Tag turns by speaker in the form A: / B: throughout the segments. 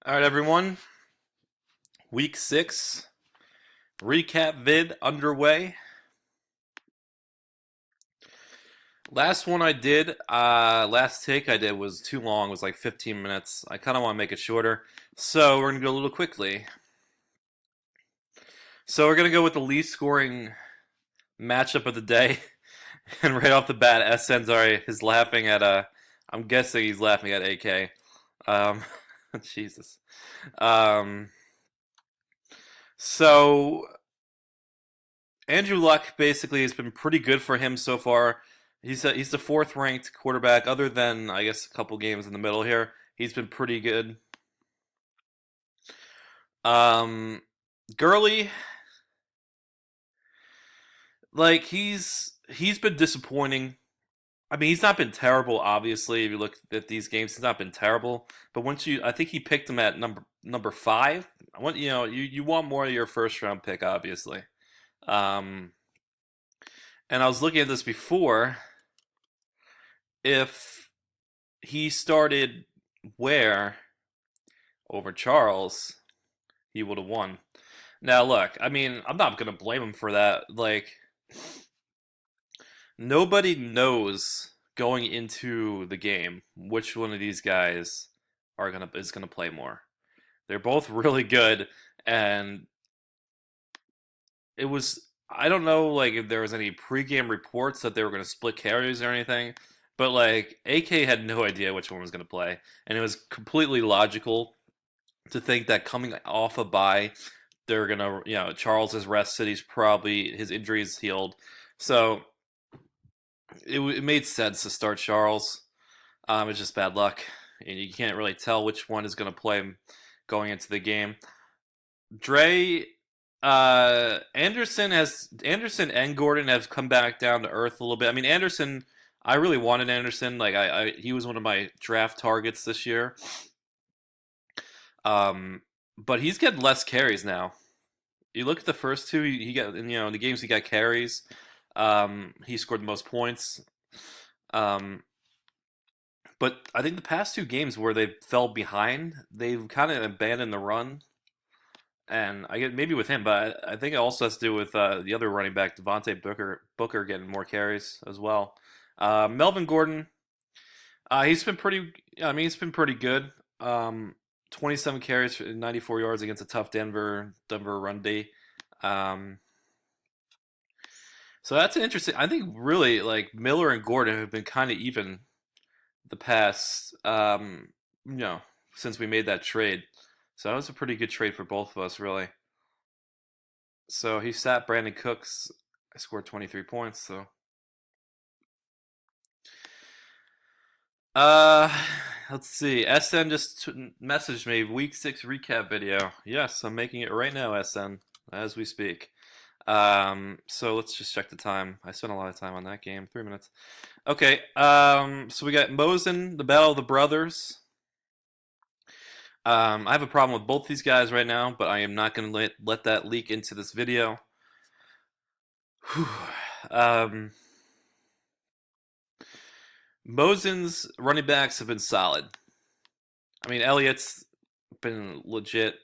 A: All right, everyone. Week 6 recap vid underway. Last one I did, last take I did was too long. It was like 15 minutes. I kind of want to make it shorter, so we're gonna go a little quickly. So we're gonna go with the least scoring matchup of the day, and right off the bat, SN sorry is laughing at I'm guessing he's laughing at AK. Um, Jesus. Um, so Andrew Luck basically has been pretty good for him so far. He's the fourth ranked quarterback, other than I guess a couple games in the middle here. He's been pretty good. Um, Gurley, like he's been disappointing. I mean, he's not been terrible. Obviously, if you look at these games, he's not been terrible. But I think he picked him at number 5. I want you want more of your first round pick, obviously. Um, and I was looking at this before. If he started Ware over Charles, he would have won. Now, look, I mean, I'm not going to blame him for that. Like, nobody knows going into the game which one of these guys is gonna play more. They're both really good, and it was I don't know like if there was any pregame reports that they were going to split carries or anything, but like AK had no idea which one was going to play, and it was completely logical to think that coming off a bye, they're gonna Charles is rested, he's probably his injuries healed, so it made sense to start Charles. It's just bad luck, and you can't really tell which one is going to play going into the game. Dre, Anderson and Gordon have come back down to earth a little bit. I mean, Anderson, I really wanted Anderson. Like he was one of my draft targets this year. But he's getting less carries now. You look at the first two, he got in the games he got carries. He scored the most points. But I think the past two games where they fell behind, they've kind of abandoned the run, and I get maybe with him, but I think it also has to do with the other running back, Devontae Booker getting more carries as well. Melvin Gordon, he's been pretty. I mean, he's been pretty good. 27 carries for 94 yards against a tough Denver run D. Um, so that's an interesting. I think really like Miller and Gordon have been kind of even the past, you know, since we made that trade. So that was a pretty good trade for both of us, really. So he sat Brandon Cooks. I scored 23 points. So, uh, let's see. SN just messaged me week 6 recap video. Yes, I'm making it right now, SN, as we speak. So let's just check the time. I spent a lot of time on that game. 3 minutes. Okay. So we got Mosen, the Battle of the Brothers. I have a problem with both these guys right now, but I am not going to let that leak into this video. um, Mosen's running backs have been solid. I mean, Elliott's been legit.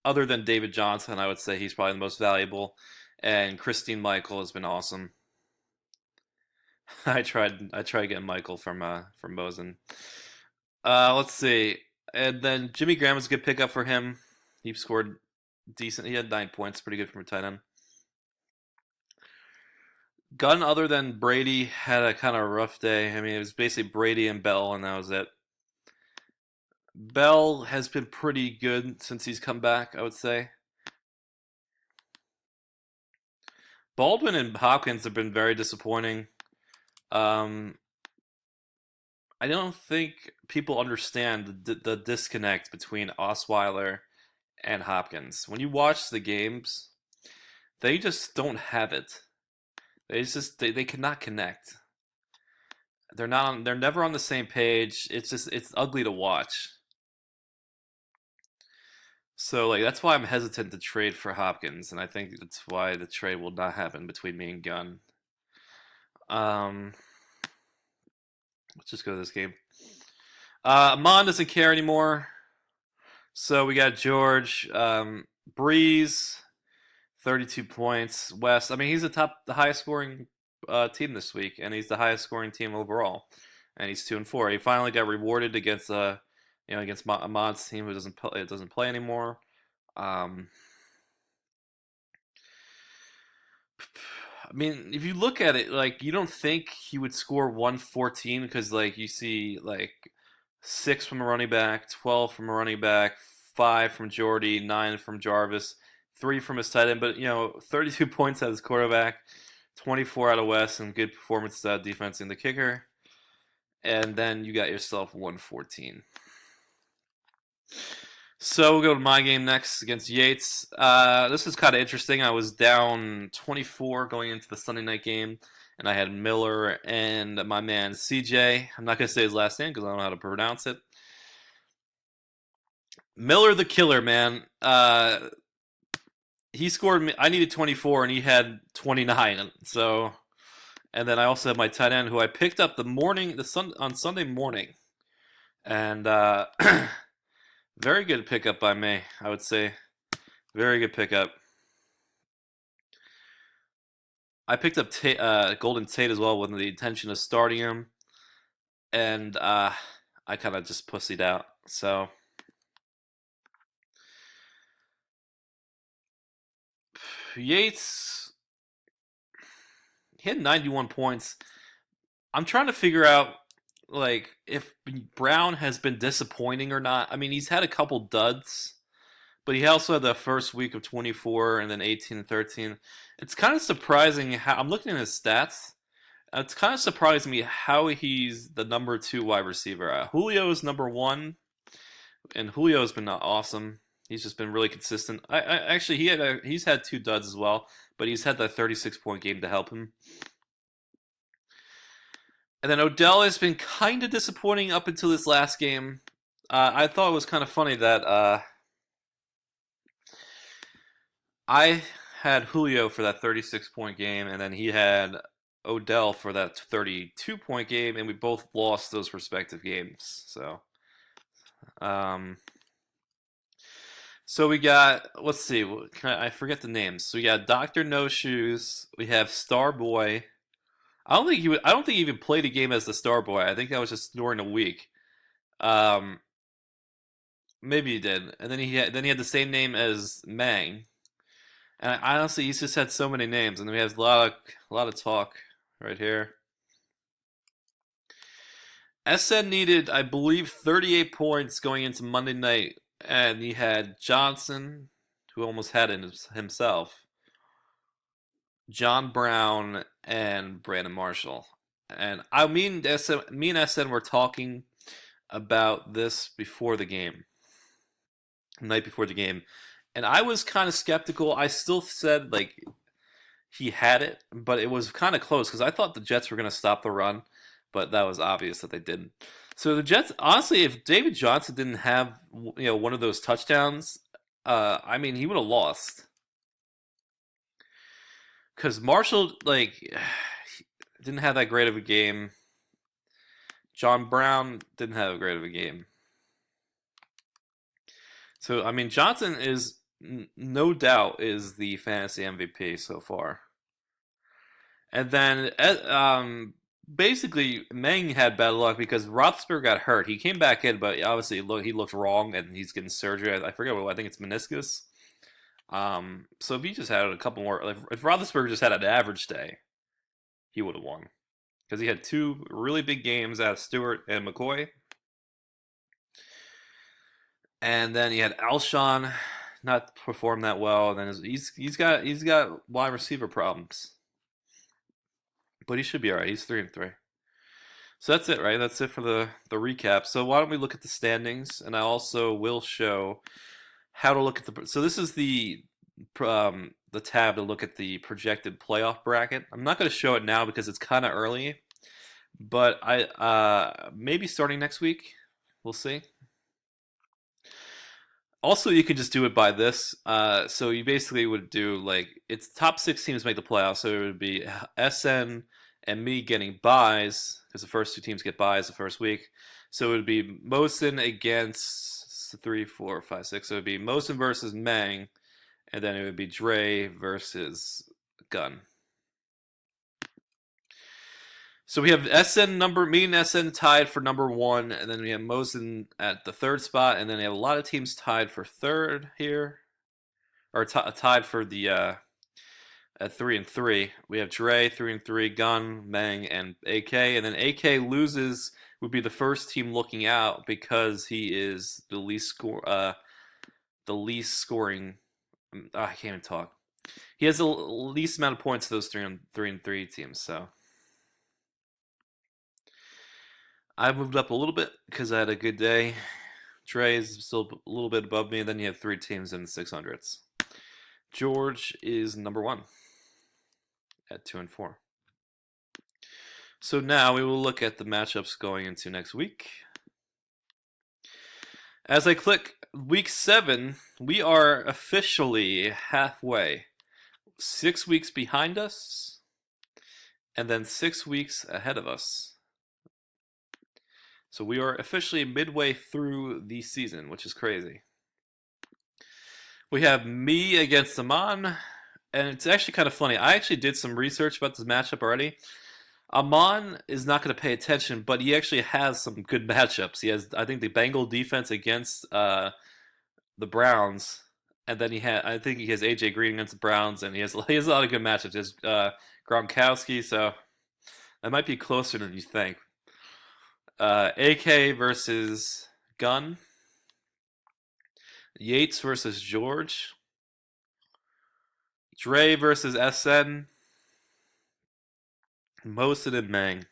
A: Other than David Johnson, I would say he's probably the most valuable. And Christine Michael has been awesome. I tried getting Michael from Mosen. Let's see. And then Jimmy Graham was a good pickup for him. He scored decent. He had 9 points, pretty good from a tight end. Gunn, other than Brady, had a kind of rough day. I mean, it was basically Brady and Bell, and that was it. Bell has been pretty good since he's come back, I would say. Baldwin and Hopkins have been very disappointing. Um, I don't think people understand the disconnect between Osweiler and Hopkins. When you watch the games, they just don't have it. They cannot connect. They're never on the same page. It's ugly to watch. So like that's why I'm hesitant to trade for Hopkins, and I think that's why the trade will not happen between me and Gunn. Um, let's just go to this game. Amon doesn't care anymore. So we got George, Breeze, 32 points. West, I mean, he's the highest scoring team this week, and he's the highest scoring team overall. And he's 2-4. He finally got rewarded against against Ahmad's team who doesn't play anymore. Um, I mean, if you look at it, like you don't think he would score 114 because like you see like 6 from a running back, 12 from a running back, 5 from Jordy, 9 from Jarvis, 3 from his tight end. But 32 points out of his quarterback, 24 out of West, and good performance defense in the kicker. And then you got yourself 114. So we'll go to my game next against Yates. This is kind of interesting. I was down 24 going into the Sunday night game, and I had Miller and my man CJ. I'm not going to say his last name because I don't know how to pronounce it. Miller the Killer, man. He scored me. I needed 24, and he had 29. So, and then I also had my tight end, who I picked up on Sunday morning, and very good pickup by me, I would say. Very good pickup. I picked up Golden Tate as well with the intention of starting him, and I kind of just pussied out. So Yates, he had 91 points. I'm trying to figure out like if Brown has been disappointing or not. I mean, he's had a couple duds, but he also had the first week of 24 and then 18 and 13. It's kind of surprising how I'm looking at his stats. It's kind of surprising me how he's the number 2 wide receiver. Julio is number 1, and Julio has been awesome. He's just been really consistent. I actually he's had 2 duds as well, but he's had that 36-point game to help him. And then Odell has been kind of disappointing up until this last game. I thought it was kind of funny that I had Julio for that 36-point game, and then he had Odell for that 32-point game, and we both lost those respective games. So we got, let's see, I forget the names. So we got Doctor No Shoes. We have Starboy. I don't think he even played a game as the Starboy. I think that was just during the week. Um, Maybe he did. And then he had the same name as Mang. And honestly, he's just had so many names, and we have a lot of talk right here. SN needed, I believe, 38 points going into Monday night, and he had Johnson, who almost had it himself, John Brown, and Brandon Marshall. And me and SN were talking about this before the game, the night before the game, and I was kind of skeptical. I still said like he had it, but it was kind of close because I thought the Jets were going to stop the run, but that was obvious that they didn't. So the Jets, honestly, if David Johnson didn't have one of those touchdowns, I mean, he would have lost because Marshall didn't have that great of a game. John Brown didn't have a great of a game. So I mean, Johnson is no doubt is the fantasy MVP so far. And then basically Meng had bad luck because Roethlisberger got hurt. He came back in, but obviously he looked wrong, and he's getting surgery. I forget what I think it's meniscus. So if he just had a couple more, if Roethlisberger just had an average day, he would have won because he had 2 really big games out of Stewart and McCoy, and then he had Alshon not perform that well. And then he's got wide receiver problems, but he should be all right. He's 3-3. So that's it, right? That's it for the recap. So why don't we look at the standings, and I also will show how to look at the. So this is the tab to look at the projected playoff bracket. I'm not going to show it now because it's kind of early, but I maybe starting next week. We'll see. Also, you could just do it by this. So you basically would do it's top 6 teams make the playoffs. So it would be SN and me getting buys because the first 2 teams get buys the first week. So it would be Mosin against 3, 4, 5, 6. So it would be Mosin versus Meng, and then it would be Dre versus Gun. So we have me and SN tied for number 1, and then we have Mosin at the 3rd spot, and then we have a lot of teams tied for 3rd here, or tied for the at 3 and 3. We have Dre 3 and 3, Gun, Meng, and AK, and then AK loses would be the first team looking out because he is the least scoring. I can't even talk. He has the least amount of points of those 3 and 3 teams. So I moved up a little bit because I had a good day. Dre is still a little bit above me, and then you have 3 teams in the 600s. George is number 1 at 2 and 4. So now we will look at the matchups going into next week. As I click week 7, we are officially halfway. 6 weeks behind us, and then 6 weeks ahead of us. So we are officially midway through the season, which is crazy. We have me against Aman, and it's actually kind of funny. I actually did some research about this matchup already. Aman is not going to pay attention, but he actually has some good matchups. He has, I think, the Bengal defense against the Browns, and then I think he has AJ Green against the Browns, and he has a lot of good matchups. He has Gronkowski, so that might be closer than you think. AK versus Gun, Yates versus George, Dre versus SN, Mosin and Meng.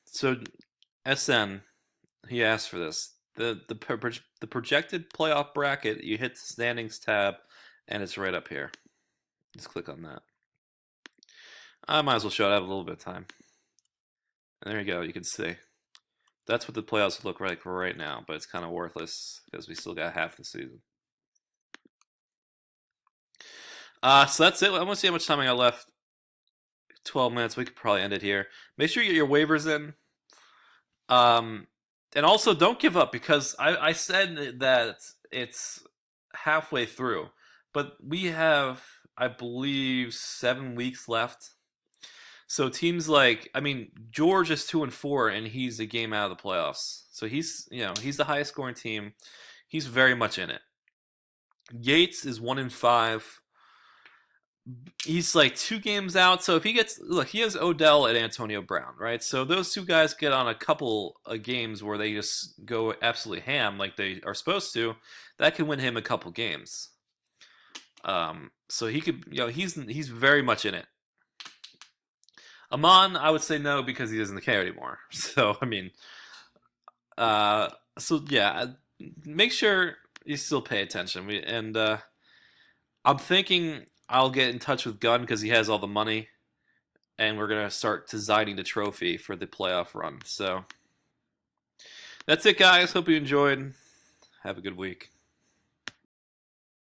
A: So SN, he asked for this. The projected playoff bracket, you hit the standings tab, and it's right up here. Just click on that. I might as well show it. I have a little bit of time. And there you go. You can see. That's what the playoffs look like right now, but it's kind of worthless because we still got half the season. So that's it. I'm going to see how much time I got left. 12 minutes. We could probably end it here. Make sure you get your waivers in. And also, don't give up because I said that it's halfway through. But we have, I believe, 7 weeks left. So teams George is 2 and 4, and he's a game out of the playoffs. So he's the highest scoring team. He's very much in it. Yates is 1 and 5. He's like 2 games out. So if he he has Odell and Antonio Brown, right? So those 2 guys get on a couple of games where they just go absolutely ham like they are supposed to. That can win him a couple games. So he could, he's very much in it. Aman, I would say no because he doesn't care anymore. So make sure you still pay attention. I'm thinking I'll get in touch with Gunn because he has all the money, and we're gonna start designing the trophy for the playoff run. So that's it, guys. Hope you enjoyed. Have a good week.